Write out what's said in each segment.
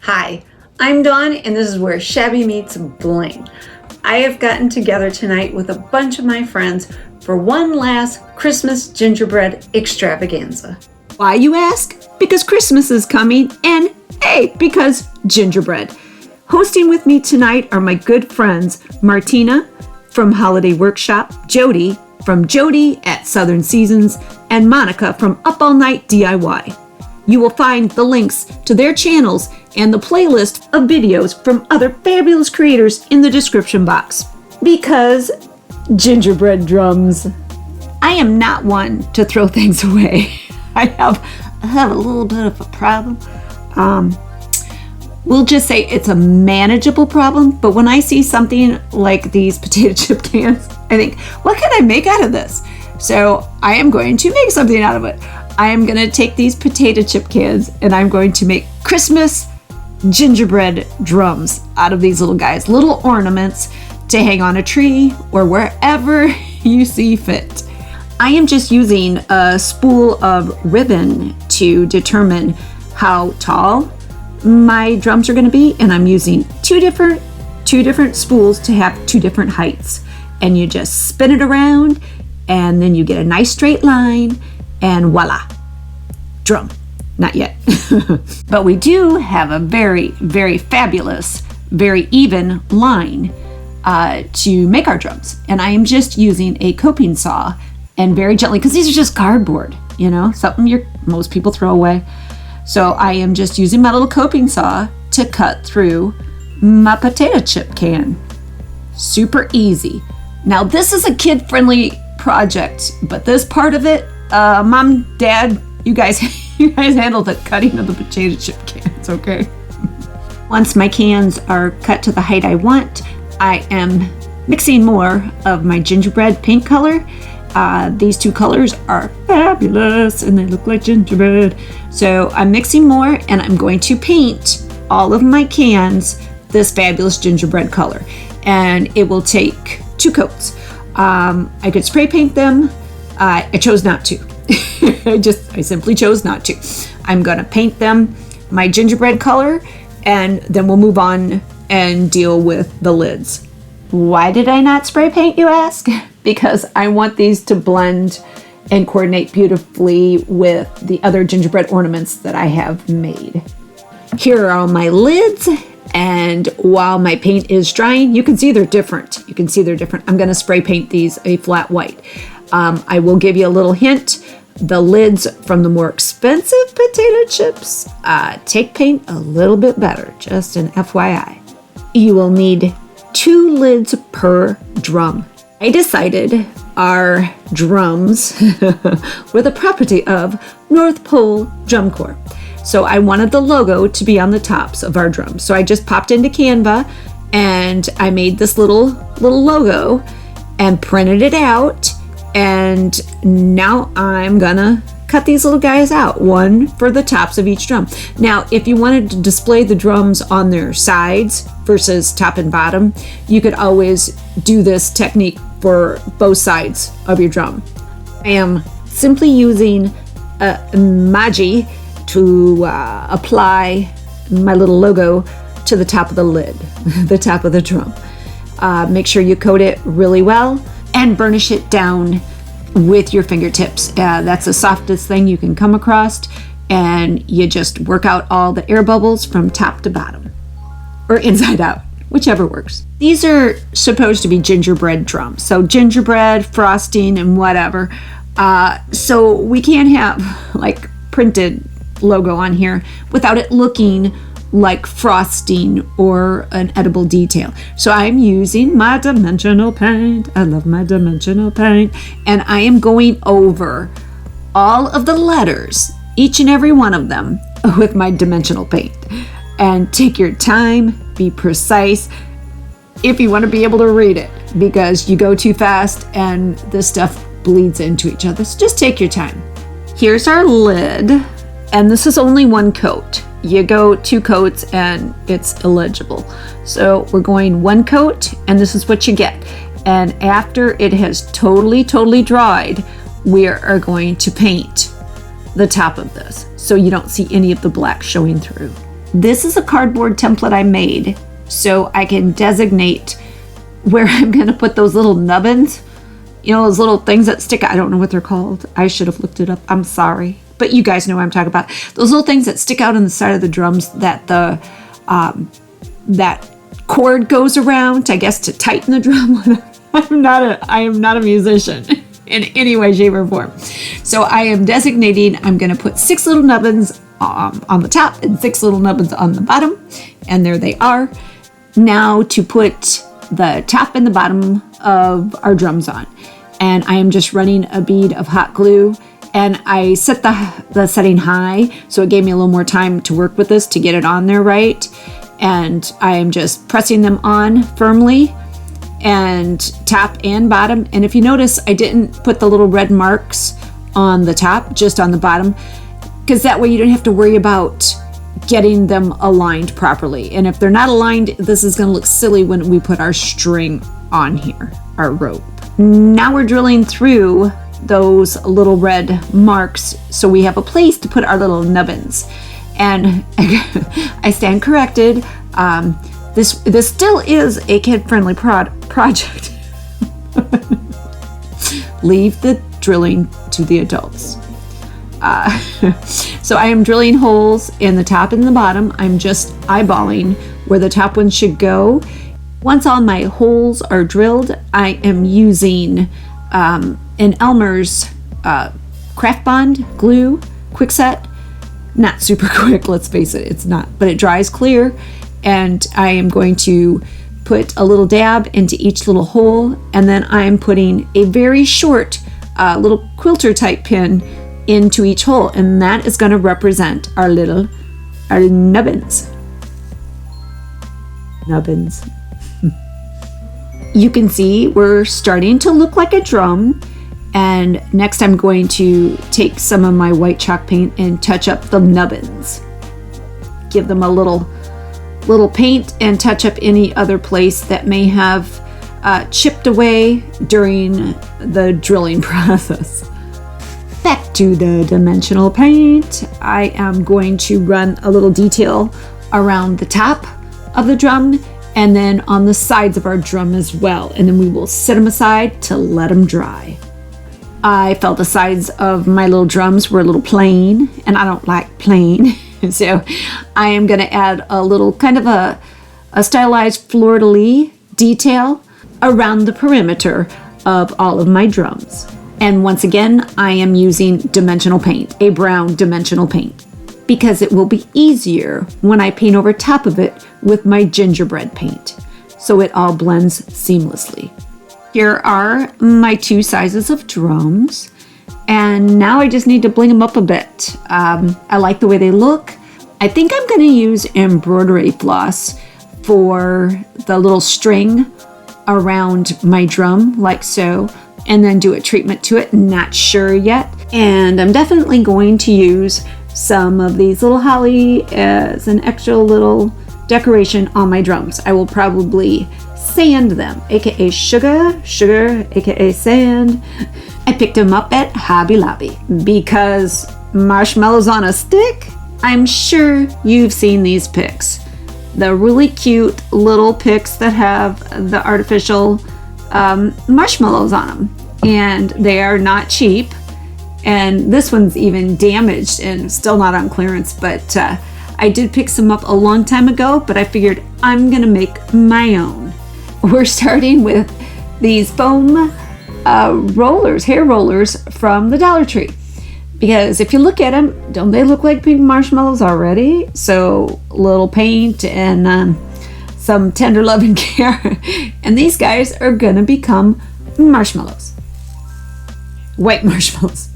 Hi, I'm Dawn, and this is where Shabby meets Bling. I have gotten together tonight with a bunch of my friends for one last Christmas gingerbread extravaganza. Why, you ask? Because Christmas is coming, and hey, because gingerbread. Hosting with me tonight are my good friends Martina from Holiday Workshop, Jody from Jody at Southern Seasons, and Monica from Up All Night DIY. You will find the links to their channels and the playlist of videos from other fabulous creators in the description box. Because gingerbread drums. I am not one to throw things away. I have a little bit of a problem. We'll just say it's a manageable problem, but when I see something like these potato chip cans, I think, what can I make out of this? So I am going to make something out of it. I am going to take these potato chip cans and I'm going to make Christmas gingerbread drums out of these little guys, little ornaments to hang on a tree or wherever you see fit. I am just using a spool of ribbon to determine how tall my drums are going to be, and I'm using two different spools to have two different heights. And you just spin it around and then you get a nice straight line and voila, drum. Not yet. But we do have a very, very fabulous, very even line to make our drums. And I am just using a coping saw and very gently, because these are just cardboard, you know, something most people throw away. So I am just using my little coping saw to cut through my potato chip can. Super easy. Now this is a kid-friendly project, but this part of it, Mom, Dad, you guys handle the cutting of the potato chip cans, okay? Once my cans are cut to the height I want, I am mixing more of my gingerbread paint color. These two colors are fabulous and they look like gingerbread. So I'm mixing more and I'm going to paint all of my cans this fabulous gingerbread color. And it will take 2 coats. I could spray paint them. I chose not to. I simply chose not to. I'm gonna paint them my gingerbread color and then we'll move on and deal with the lids. Why did I not spray paint, you ask? Because I want these to blend and coordinate beautifully with the other gingerbread ornaments that I have made. Here are all my lids, and while my paint is drying, you can see they're different. I'm gonna spray paint these a flat white. I will give you a little hint. The lids from the more expensive potato chips take paint a little bit better, just an FYI. You will need 2 lids per drum. I decided our drums were the property of North Pole Drum Corps. So I wanted the logo to be on the tops of our drums. So I just popped into Canva and I made this little logo and printed it out. And now I'm gonna cut these little guys out, one for the tops of each drum. Now, if you wanted to display the drums on their sides versus top and bottom, you could always do this technique for both sides of your drum. I am simply using Magi to apply my little logo to the top of the lid, the top of the drum. Make sure you coat it really well and burnish it down with your fingertips. That's the softest thing you can come across, and you just work out all the air bubbles from top to bottom, or inside out, whichever works. These are supposed to be gingerbread drums, so gingerbread, frosting, and whatever. So we can't have like printed logo on here without it looking like frosting or an edible detail. So I'm using my dimensional paint. I love my dimensional paint. And I am going over all of the letters, each and every one of them, with my dimensional paint. And take your time, be precise if you want to be able to read it, because you go too fast and this stuff bleeds into each other. So just take your time. Here's our lid, and this is only 1 coat. You go 2 coats and it's illegible. So we're going 1 coat and this is what you get. And after it has totally dried, we are going to paint the top of this so you don't see any of the black showing through. This is a cardboard template I made so I can designate where I'm going to put those little nubbins. You know, those little things that stick out. I don't know what they're called. I should have looked it up. I'm sorry. But you guys know what I'm talking about. Those little things that stick out on the side of the drums that the that cord goes around, I guess, to tighten the drum. I am not a musician in any way, shape, or form. So I am designating, I'm going to put 6 little nubbins on the top and 6 little nubbins on the bottom. And there they are. Now to put the top and the bottom of our drums on. And I am just running a bead of hot glue, and I set the setting high, so it gave me a little more time to work with this to get it on there right. And I am just pressing them on firmly, and top and bottom. And if you notice, I didn't put the little red marks on the top, just on the bottom, because that way you don't have to worry about getting them aligned properly. And if they're not aligned, this is going to look silly when we put our string on here, our rope. Now we're drilling through those little red marks so we have a place to put our little nubbins. And I stand corrected. This still is a kid-friendly project. Leave the drilling to the adults. So I am drilling holes in the top and the bottom. I'm just eyeballing where the top one should go. Once all my holes are drilled, I am using an Elmer's Craft Bond glue quickset. Not super quick, let's face it, it's not, but it dries clear. And I am going to put a little dab into each little hole, and then I'm putting a very short little quilter type pin into each hole, and that is going to represent our nubbins. Nubbins. You can see we're starting to look like a drum, and next I'm going to take some of my white chalk paint and touch up the nubbins. Give them a little paint and touch up any other place that may have chipped away during the drilling process. Back to the dimensional paint. I am going to run a little detail around the top of the drum and then on the sides of our drum as well. And then we will set them aside to let them dry. I felt the sides of my little drums were a little plain, and I don't like plain. So I am going to add a little kind of a stylized fleur-de-lis detail around the perimeter of all of my drums. And once again, I am using dimensional paint, a brown dimensional paint, because it will be easier when I paint over top of it with my gingerbread paint, so it all blends seamlessly. Here are my 2 sizes of drums, and now I just need to bling them up a bit. I like the way they look. I think I'm going to use embroidery floss for the little string around my drum, like so, and then do a treatment to it. Not sure yet. And I'm definitely going to use some of these little holly as an extra little decoration on my drums. I will probably sand them, aka sugar, aka sand. I picked them up at Hobby Lobby because marshmallows on a stick. I'm sure you've seen these picks. The really cute little picks that have the artificial marshmallows on them. And they are not cheap. And this one's even damaged and still not on clearance. But I did pick some up a long time ago, but I figured I'm going to make my own. We're starting with these foam rollers, hair rollers from the Dollar Tree. Because if you look at them, don't they look like pink marshmallows already? So a little paint and some tender love and care. And these guys are gonna become marshmallows. White marshmallows.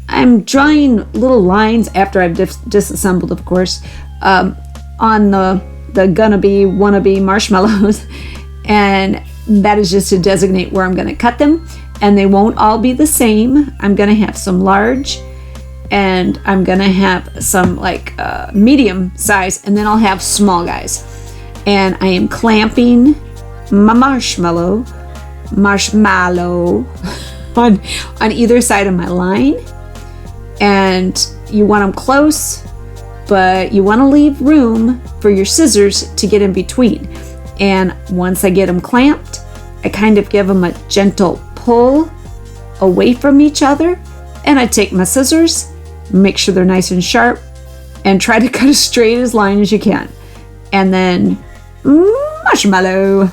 I'm drawing little lines after I've disassembled, of course, on the gonna be, wannabe marshmallows. And that is just to designate where I'm gonna cut them. And they won't all be the same. I'm gonna have some large, and I'm gonna have some like medium size, and then I'll have small guys. And I am clamping my marshmallow on either side of my line. And you want them close but you want to leave room for your scissors to get in between. And once I get them clamped, I kind of give them a gentle pull away from each other, and I take my scissors, make sure they're nice and sharp, and try to cut as straight as line as you can. And then marshmallow.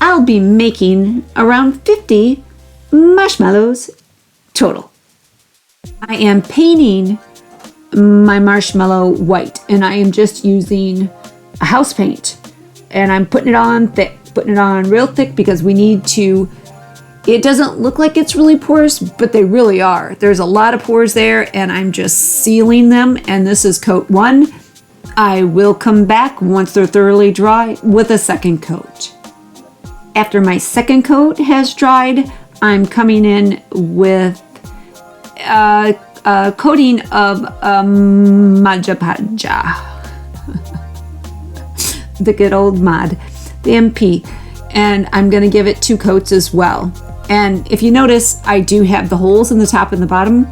I'll be making around 50 marshmallows total. I am painting my marshmallow white, and I am just using a house paint, and I'm putting it on thick, putting it on real thick, because we need to, it doesn't look like it's really porous, but they really are. There's a lot of pores there, and I'm just sealing them, and this is coat 1. I will come back once they're thoroughly dry with a second coat. After my second coat has dried, I'm coming in with a coating of Majapaja. The good old mod, the MP. And I'm going to give it 2 coats as well. And if you notice, I do have the holes in the top and the bottom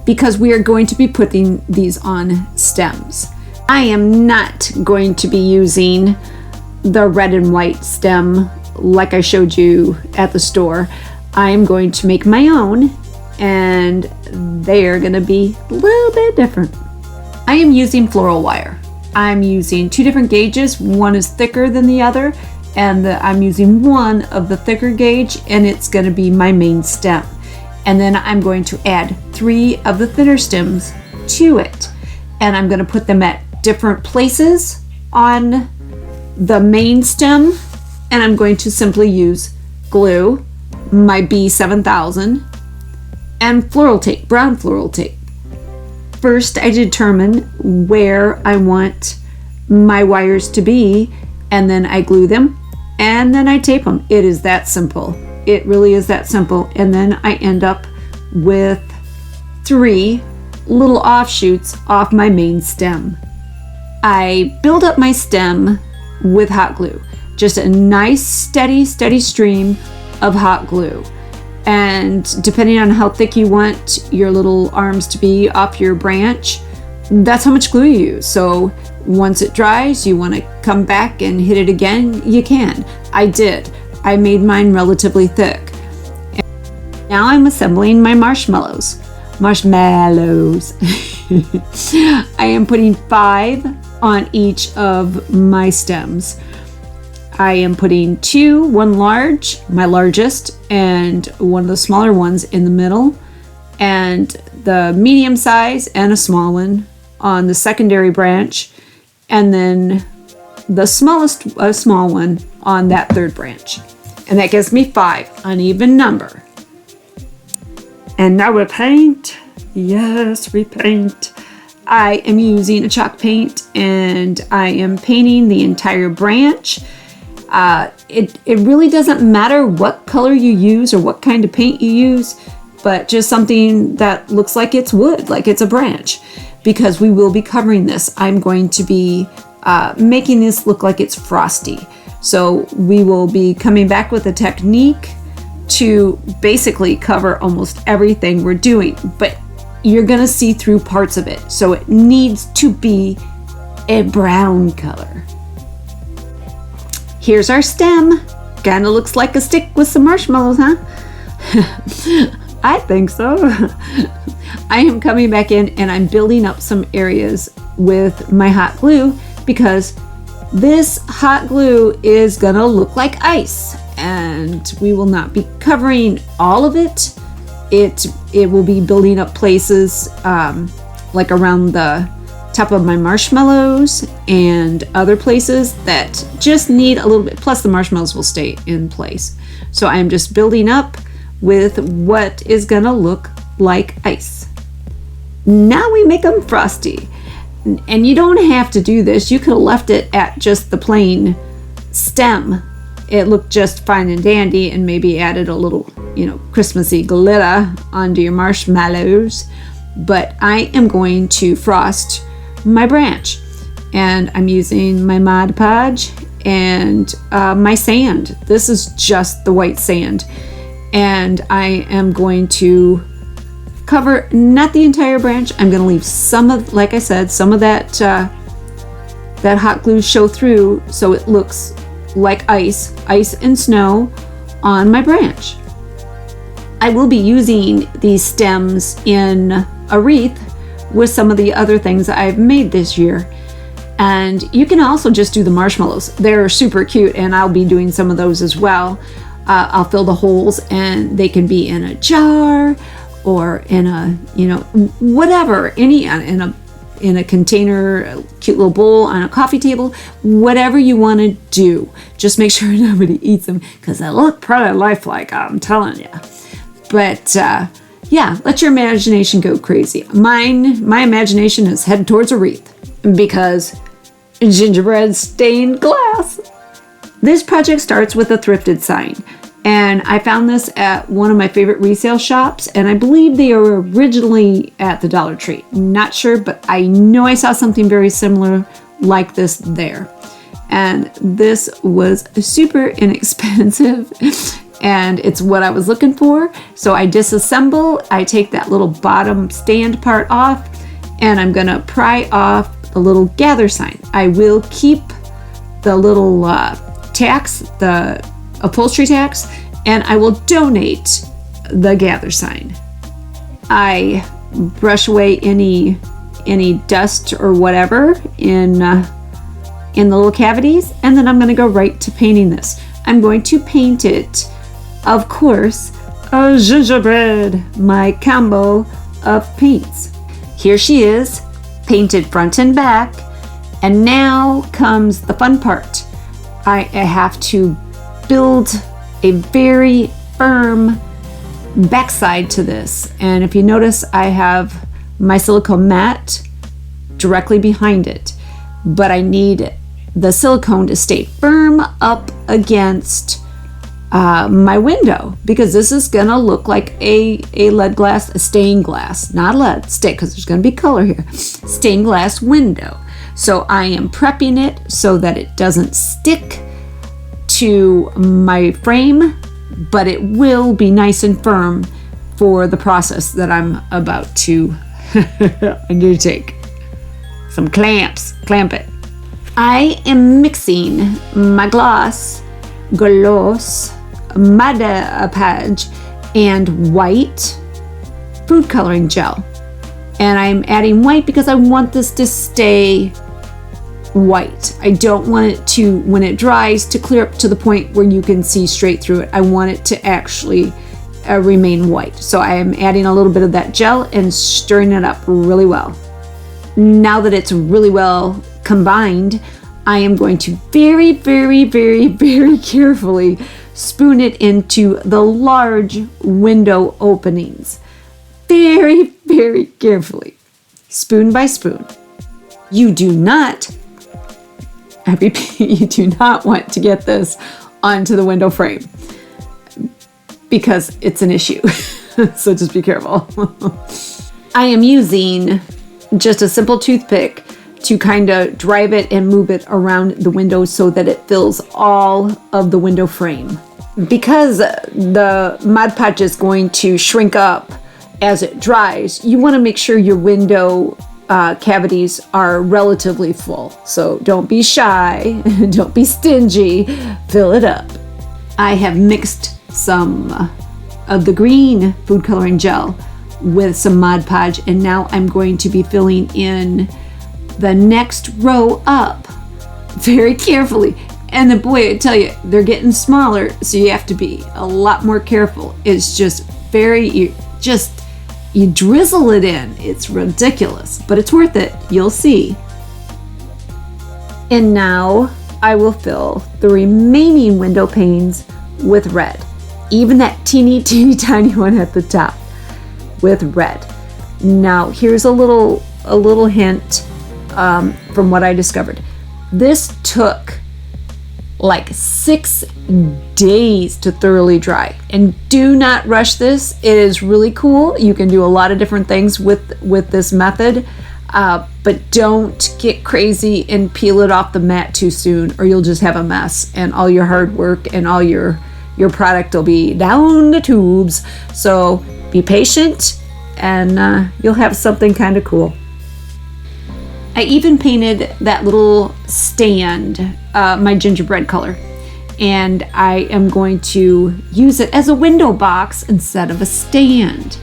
because we are going to be putting these on stems. I am not going to be using the red and white stem like I showed you at the store. I am going to make my own, and they are going to be a little bit different. I am using floral wire. I'm using 2 different gauges. One is thicker than the other, and I'm using one of the thicker gauge, and it's going to be my main stem. And then I'm going to add 3 of the thinner stems to it, and I'm going to put them at different places on the main stem, and I'm going to simply use glue, my B7000, and floral tape, brown floral tape. First, I determine where I want my wires to be, and then I glue them, and then I tape them. It is that simple. It really is that simple. And then I end up with 3 little offshoots off my main stem. I build up my stem with hot glue, just a nice steady stream of hot glue. And depending on how thick you want your little arms to be off your branch, that's how much glue you use. So once it dries, you want to come back and hit it again, you can. I did. I made mine relatively thick. And now I'm assembling my marshmallows. Marshmallows. I am putting 5 on each of my stems. I am putting 2, one large, my largest, and one of the smaller ones in the middle, and the medium size and a small one on the secondary branch, and then the smallest, a small one on that third branch. And that gives me 5, an even number. And now we paint. Yes, we paint. I am using a chalk paint, and I am painting the entire branch. It really doesn't matter what color you use or what kind of paint you use, but just something that looks like it's wood, like it's a branch, because we will be covering this. I'm going to be making this look like it's frosty. So we will be coming back with a technique to basically cover almost everything we're doing, but you're gonna see through parts of it. So it needs to be a brown color. Here's our stem. Kinda looks like a stick with some marshmallows, huh? I think so. I am coming back in and I'm building up some areas with my hot glue because this hot glue is gonna look like ice, and we will not be covering all of it. It will be building up places like around the top of my marshmallows and other places that just need a little bit, plus the marshmallows will stay in place. So I'm just building up with what is gonna look like ice. Now we make them frosty. And you don't have to do this. You could have left it at just the plain stem. It looked just fine and dandy, and maybe added a little, Christmassy glitter onto your marshmallows. But I am going to frost my branch, and I'm using my Mod Podge and my sand. This is just the white sand, and I am going to cover not the entire branch. I'm going to leave some of, like I said, some of that hot glue show through so it looks like ice and snow on my branch. I will be using these stems in a wreath with some of the other things I've made this year. And you can also just do the marshmallows. They're super cute, and I'll be doing some of those as well. I'll fill the holes, and they can be in a jar or in a, whatever, in a container, a cute little bowl on a coffee table, whatever you want to do. Just make sure nobody eats them, because they look pretty lifelike, I'm telling you. But yeah, let your imagination go crazy. My imagination is headed towards a wreath because gingerbread stained glass. This project starts with a thrifted sign, and I found this at one of my favorite resale shops, and I believe they were originally at the Dollar Tree. Not sure, but I know I saw something very similar like this there. And this was super inexpensive, and it's what I was looking for. So I disassemble, I take that little bottom stand part off, and I'm gonna pry off the little gather sign. I will keep the little tacks, the upholstery tacks, and I will donate the gather sign. I brush away any dust or whatever in the little cavities, and then I'm going to go right to painting this. I'm going to paint it, of course, a gingerbread, my combo of paints. Here she is, painted front and back, and now comes the fun part. I have to build a very firm backside to this, and if you notice, I have my silicone mat directly behind it, but I need the silicone to stay firm up against my window, because this is gonna look like a lead glass, a stained glass, not lead, because there's gonna be color here, stained glass window. So I am prepping it so that it doesn't stick to my frame, but it will be nice and firm for the process that I'm about to undertake. Some clamps, clamp it. I am mixing my gloss, Mud Page, and white food coloring gel. And I'm adding white because I want this to stay white. I don't want it to, when it dries, to clear up to the point where you can see straight through it. I want it to actually remain white. So I am adding a little bit of that gel and stirring it up really well. Now that it's really well combined, I am going to very, very, very, very carefully spoon it into the large window openings. Very, very carefully, spoon by spoon. You do not, I repeat, you do not want to get this onto the window frame because it's an issue. So just be careful. I am using just a simple toothpick to kind of drive it and move it around the window so that it fills all of the window frame. Because the Mod Podge is going to shrink up as it dries, you want to make sure your window cavities are relatively full. So don't be shy, don't be stingy, fill it up. I have mixed some of the green food coloring gel with some Mod Podge, and now I'm going to be filling in the next row up very carefully. And then, boy, I tell you, they're getting smaller, so you have to be a lot more careful. It's just you drizzle it in. It's ridiculous, but it's worth it. You'll see. And now I will fill the remaining window panes with red, even that teeny tiny one at the top, with red. Now here's a little hint from what I discovered. This took like 6 days to thoroughly dry, and do not rush this. It is really cool. You can do a lot of different things with this method, but don't get crazy and peel it off the mat too soon, or you'll just have a mess, and all your hard work and all your product will be down the tubes. So be patient, and you'll have something kind of cool. I even painted that little stand my gingerbread color, and I am going to use it as a window box instead of a stand.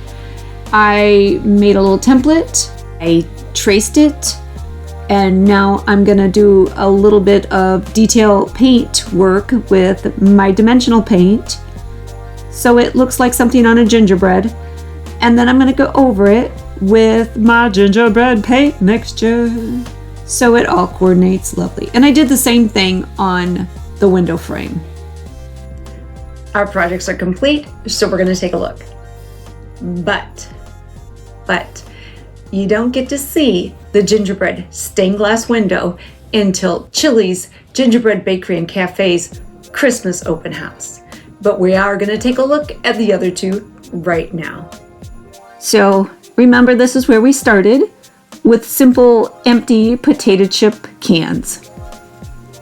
I made a little template, I traced it, and now I'm gonna do a little bit of detail paint work with my dimensional paint so it looks like something on a gingerbread, and then I'm gonna go over it with my gingerbread paint mixture so it all coordinates lovely. And I did the same thing on the window frame. Our projects are complete, so we're gonna take a look. But you don't get to see the gingerbread stained glass window until Chili's Gingerbread Bakery and Cafe's Christmas open house. But we are gonna take a look at the other two right now. So remember, this is where we started with simple empty potato chip cans.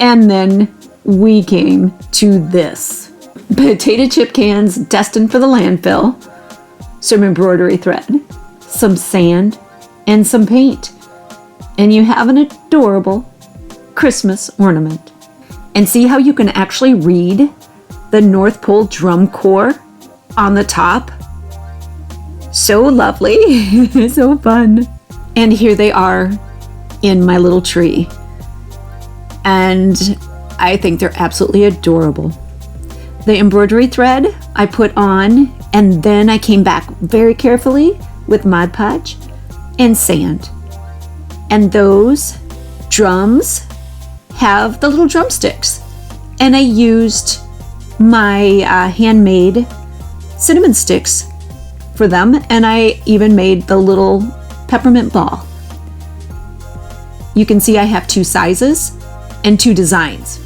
And then we came to this. Potato chip cans destined for the landfill, some embroidery thread, some sand, and some paint. And you have an adorable Christmas ornament. And see how you can actually read the North Pole drum corps on the top? So lovely, so fun. And here they are in my little tree. And I think they're absolutely adorable. The embroidery thread I put on, and then I came back very carefully with Mod Podge and sand. And those drums have the little drumsticks. And I used my handmade cinnamon sticks for them, and I even made the little peppermint ball. You can see I have 2 sizes and 2 designs.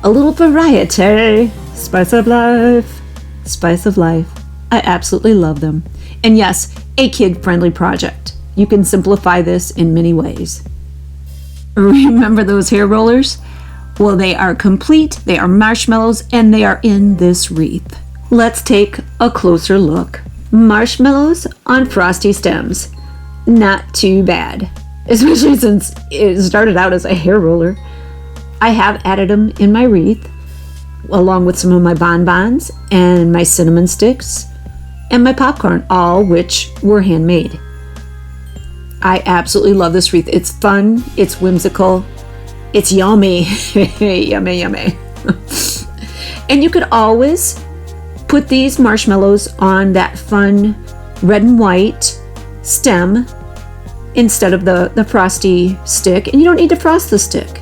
A little variety. Spice of life. Spice of life. I absolutely love them. And yes, a kid-friendly project. You can simplify this in many ways. Remember those hair rollers? Well, they are complete, they are marshmallows, and they are in this wreath. Let's take a closer look. Marshmallows on frosty stems. Not too bad, especially since it started out as a hair roller. I have added them in my wreath, along with some of my bonbons and my cinnamon sticks and my popcorn, all which were handmade. I absolutely love this wreath. It's fun, it's whimsical, it's yummy. Yummy, yummy. And you could always put these marshmallows on that fun red and white stem instead of the frosty stick, and you don't need to frost the stick.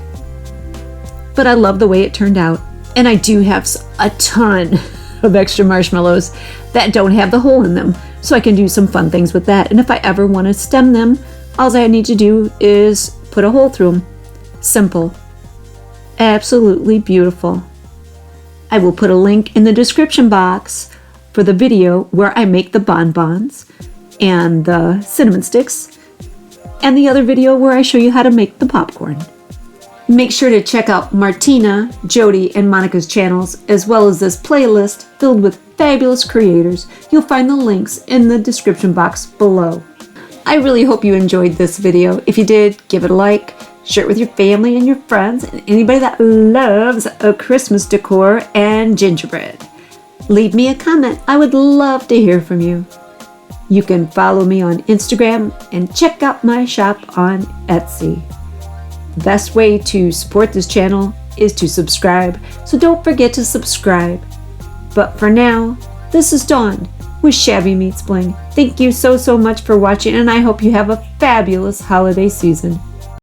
But I love the way it turned out. And I do have a ton of extra marshmallows that don't have the hole in them, so I can do some fun things with that. And if I ever want to stem them, all I need to do is put a hole through them. Simple. Absolutely beautiful. I will put a link in the description box for the video where I make the bonbons and the cinnamon sticks, and the other video where I show you how to make the popcorn. Make sure to check out Martina, Jody, and Monica's channels, as well as this playlist filled with fabulous creators. You'll find the links in the description box below. I really hope you enjoyed this video. If you did, give it a like, share it with your family and your friends, and anybody that loves a Christmas decor and gingerbread. Leave me a comment. I would love to hear from you. You can follow me on Instagram and check out my shop on Etsy. The best way to support this channel is to subscribe, so don't forget to subscribe. But for now, this is Dawn with Shabby Meets Bling. Thank you so much for watching, and I hope you have a fabulous holiday season.